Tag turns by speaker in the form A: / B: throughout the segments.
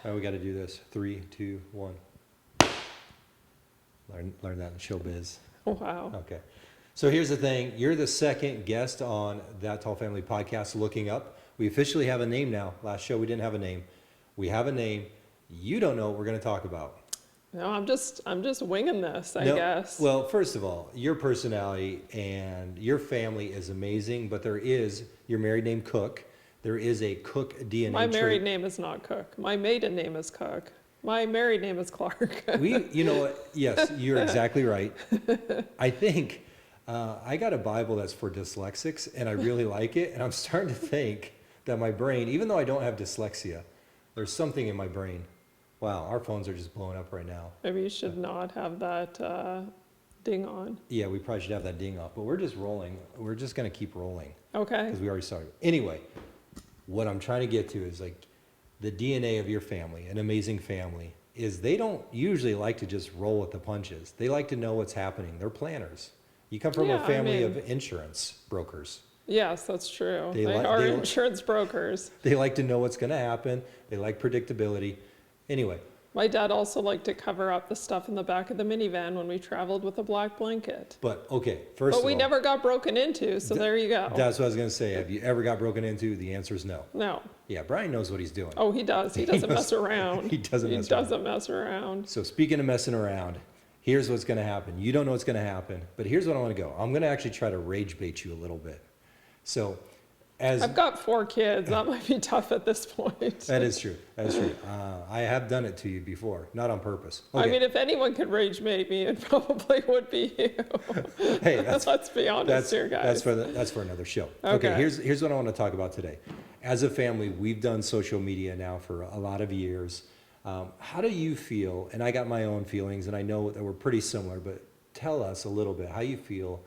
A: All right, we got to do this. 3, 2, 1. Learn that in showbiz.
B: Wow.
A: Okay. So here's the thing. You're the second guest on That Tall Family podcast, Looking Up. We officially have a name now. Last show we didn't have a name. We have a name. You don't know what we're going to talk about.
B: No, I'm just winging this, I guess.
A: Well, first of all, your personality and your family is amazing, but there is your married name Cook. There is a Cook DNA
B: My married
A: trait.
B: name is not Cook. My maiden name is Cook. My married name is Clark.
A: You know what? Yes, you're exactly right. I think I got a Bible that's for dyslexics, and I really like it. And I'm starting to think that my brain, even though I don't have dyslexia, there's something in my brain. Wow, our phones are just blowing up right now.
B: Maybe you should not have that ding on.
A: Yeah, we probably should have that ding off, but we're just rolling. We're just going to keep rolling.
B: Okay.
A: Because we already started. Anyway, what I'm trying to get to is like the DNA of your family, an amazing family, is they don't usually like to just roll with the punches. They like to know what's happening. They're planners. You come from a family of insurance brokers.
B: Yes, that's true. They
A: They
B: are insurance brokers.
A: They like to know what's going to happen. They like predictability. Anyway.
B: My dad also liked to cover up the stuff in the back of the minivan when we traveled with a black blanket.
A: But, okay, first of all.
B: But we never got broken into, so there you go.
A: That's what I was going to say. Have you ever got broken into? The answer is no.
B: No.
A: Yeah, Brian knows what he's doing.
B: Oh, he does. He doesn't mess around.
A: He doesn't mess around. So speaking of messing around, here's what's going to happen. You don't know what's going to happen, but here's what I want to go. I'm going to actually try to rage bait you a little bit. So
B: I've got 4 kids. That might be tough at this point.
A: That is true. That is true. I have done it to you before, not on purpose. Okay.
B: I mean, if anyone could rage bait me, it probably would be you.
A: Hey,
B: let's be honest here, guys.
A: That's for another show. Okay. Here's what I want to talk about today. As a family, we've done social media now for a lot of years. How do you feel? And I got my own feelings, and I know that we're pretty similar, but tell us a little bit how you feel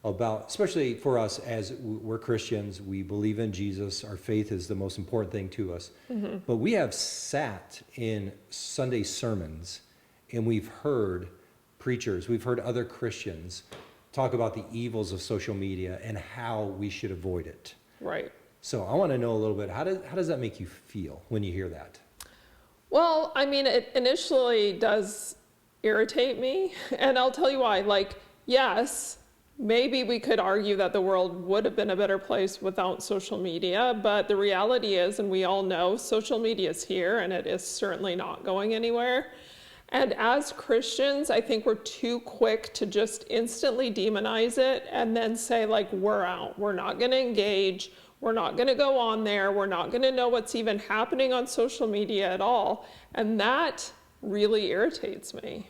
A: about, especially for us as we're Christians, we believe in Jesus, our faith is the most important thing to us. Mm-hmm. But we have sat in Sunday sermons and we've heard preachers, we've heard other Christians talk about the evils of social media and how we should avoid it.
B: Right.
A: So I want to know a little bit, how does that make you feel when you hear that?
B: Well, I mean, it initially does irritate me, and I'll tell you why. Like, yes, maybe we could argue that the world would have been a better place without social media, but the reality is, and we all know, social media is here and it is certainly not going anywhere. And as Christians, I think we're too quick to just instantly demonize it and then say, like, we're out. We're not going to engage. We're not going to go on there. We're not going to know what's even happening on social media at all. And that really irritates me.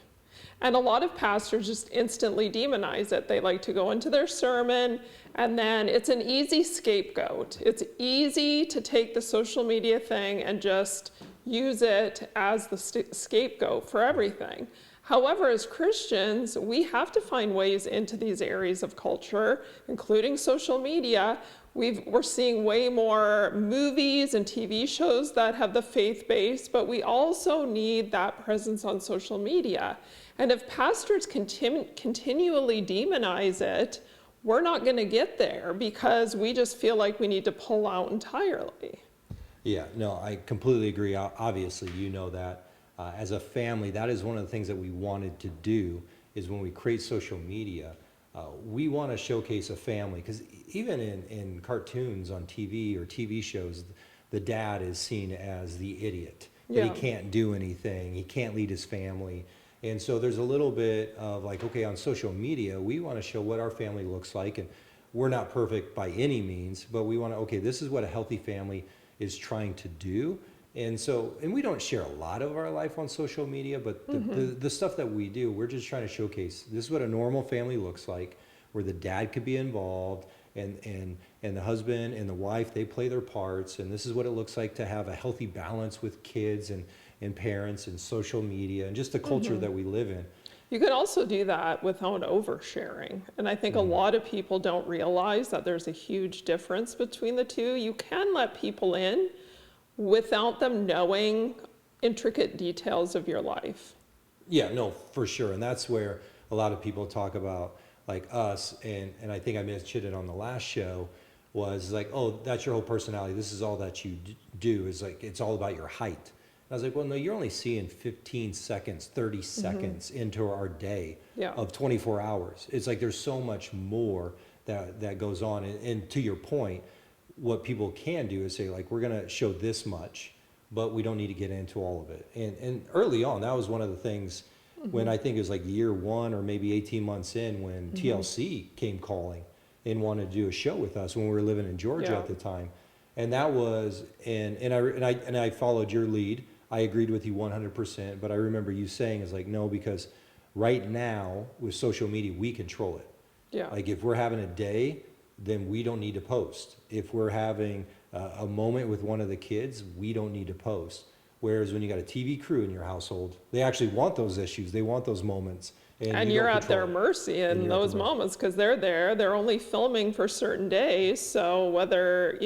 B: And a lot of pastors just instantly demonize it. They like to go into their sermon, and then it's an easy scapegoat. It's easy to take the social media thing and just use it as the scapegoat for everything. However, as Christians, we have to find ways into these areas of culture, including social media. We're seeing way more movies and TV shows that have the faith base, but we also need that presence on social media. And if pastors continually demonize it, we're not going to get there because we just feel like we need to pull out entirely.
A: Yeah, no, I completely agree. Obviously, you know that. As a family, that is one of the things that we wanted to do is when we create social media, we want to showcase a family. Because even in cartoons on TV or TV shows, the dad is seen as the idiot. Yeah. That he can't do anything. He can't lead his family. And so there's a little bit of like, okay, on social media, we want to show what our family looks like. And we're not perfect by any means, but we want to, okay, this is what a healthy family is trying to do. And so, and we don't share a lot of our life on social media, but the stuff that we do, we're just trying to showcase this is what a normal family looks like, where the dad could be involved and the husband and the wife, they play their parts. And this is what it looks like to have a healthy balance with kids and parents and social media and just the culture that we live in.
B: You can also do that without oversharing. And I think a lot of people don't realize that there's a huge difference between the two. You can let people in without them knowing intricate details of your life.
A: Yeah, no, for sure. And that's where a lot of people talk about like us, and I think I mentioned it on the last show, was like, oh, that's your whole personality. This is all that you do, is like, it's all about your height. I was like, well, no, you're only seeing 15 seconds, 30 seconds into our day
B: Yeah.
A: of 24 hours. It's like there's so much more that goes on. And to your point, what people can do is say, like, we're going to show this much, but we don't need to get into all of it. And early on, that was one of the things when I think it was like year one or maybe 18 months in when TLC came calling and wanted to do a show with us when we were living in Georgia
B: Yeah.
A: at the time. And that was, and I followed your lead. I agreed with you 100%, but I remember you saying is like, no, because right now with social media, we control it.
B: Yeah.
A: Like if we're having a day, then we don't need to post. If we're having a moment with one of the kids, we don't need to post. Whereas when you got a TV crew in your household, they actually want those issues. They want those moments.
B: And
A: you
B: you're
A: don't
B: at their
A: control it.
B: mercy in
A: you're at
B: those
A: their mercy.
B: moments because they're there. They're only filming for certain days. So whether,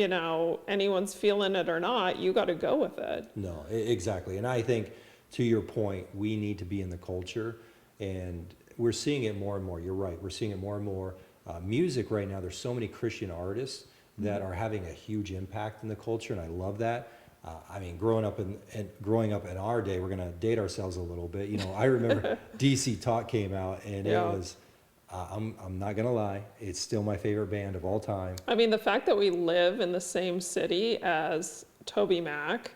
B: anyone's feeling it or not, you got to go with it.
A: No, exactly. And I think to your point, we need to be in the culture, and we're seeing it more and more. You're right. We're seeing it more and more. Music right now, there's so many Christian artists that are having a huge impact in the culture, and I love that. I mean, growing up in our day, we're gonna date ourselves a little bit. I remember DC Talk came out, and
B: Yeah.
A: it was. I'm not gonna lie, it's still my favorite band of all time.
B: I mean, the fact that we live in the same city as Toby Mac,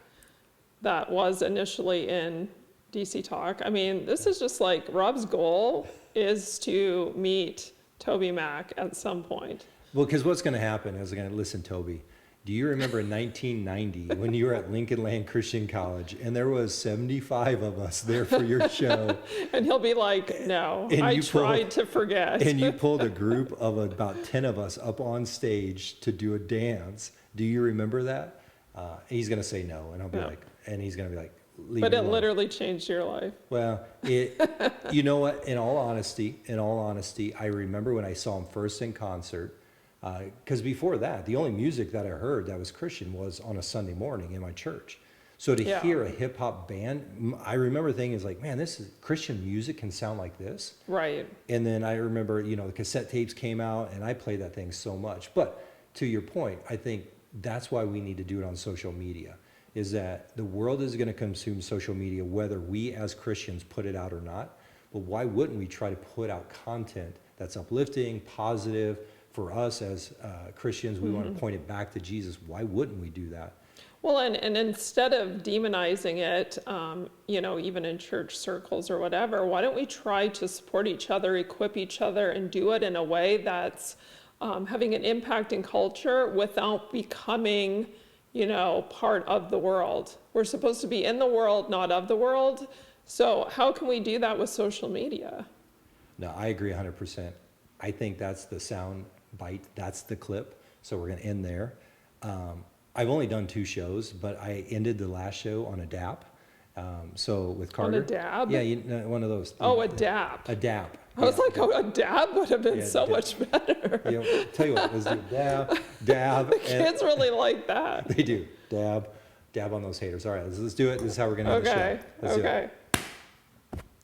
B: that was initially in DC Talk. I mean, this is just like Rob's goal is to meet Toby Mac at some point.
A: Well, because what's gonna happen is, listen, Toby. Do you remember in 1990 when you were at Lincoln Land Christian College and there was 75 of us there for your show?
B: And he'll be like, no,
A: And
B: I
A: you
B: tried to forget.
A: And you pulled a group of about 10 of us up on stage to do a dance. Do you remember that? He's going to say no. And I'll be
B: No.
A: like, and he's going to be like, leave
B: But
A: me
B: it
A: alone.
B: literally changed your life.
A: Well, you know what? In all honesty, I remember when I saw him first in concert. Because before that, the only music that I heard that was Christian was on a Sunday morning in my church. So to
B: Yeah.
A: hear a hip hop band, I remember thinking, is like, man, this is Christian music can sound like this.
B: Right.
A: And then I remember, the cassette tapes came out and I played that thing so much. But to your point, I think that's why we need to do it on social media, is that the world is going to consume social media, whether we as Christians put it out or not. But why wouldn't we try to put out content that's uplifting, positive? For us as Christians, we want to point it back to Jesus. Why wouldn't we do that?
B: Well, and instead of demonizing it, even in church circles or whatever, why don't we try to support each other, equip each other, and do it in a way that's having an impact in culture without becoming, part of the world. We're supposed to be in the world, not of the world. So how can we do that with social media?
A: No, I agree 100%. I think that's the sound bite. That's the clip. So we're going to end there. I've only done 2 shows, but I ended the last show on a dap. So with Carter.
B: On a dab?
A: Yeah, one of those.
B: Oh, a dap.
A: A dap.
B: I was like, oh, a dab would have been
A: Yeah,
B: so
A: dab.
B: much better.
A: Tell you what, let's do dab.
B: Kids really like that.
A: They do. Dab on those haters. All right, let's do it. This is how we're going to end the show.
B: Okay,
A: Let's do it.
B: okay.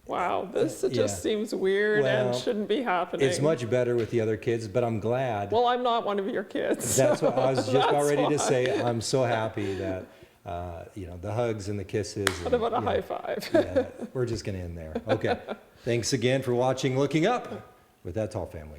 B: Wow, this
A: Yeah.
B: just seems weird
A: Well,
B: and shouldn't be happening.
A: It's much better with the other kids, but I'm glad.
B: Well, I'm not one of your kids.
A: That's what I was just about
B: That's
A: ready to
B: why.
A: say. I'm so happy that, the hugs and the kisses.
B: What about a high five?
A: Yeah, we're just going to end there. Okay. Thanks again for watching Looking Up with That Tall Family.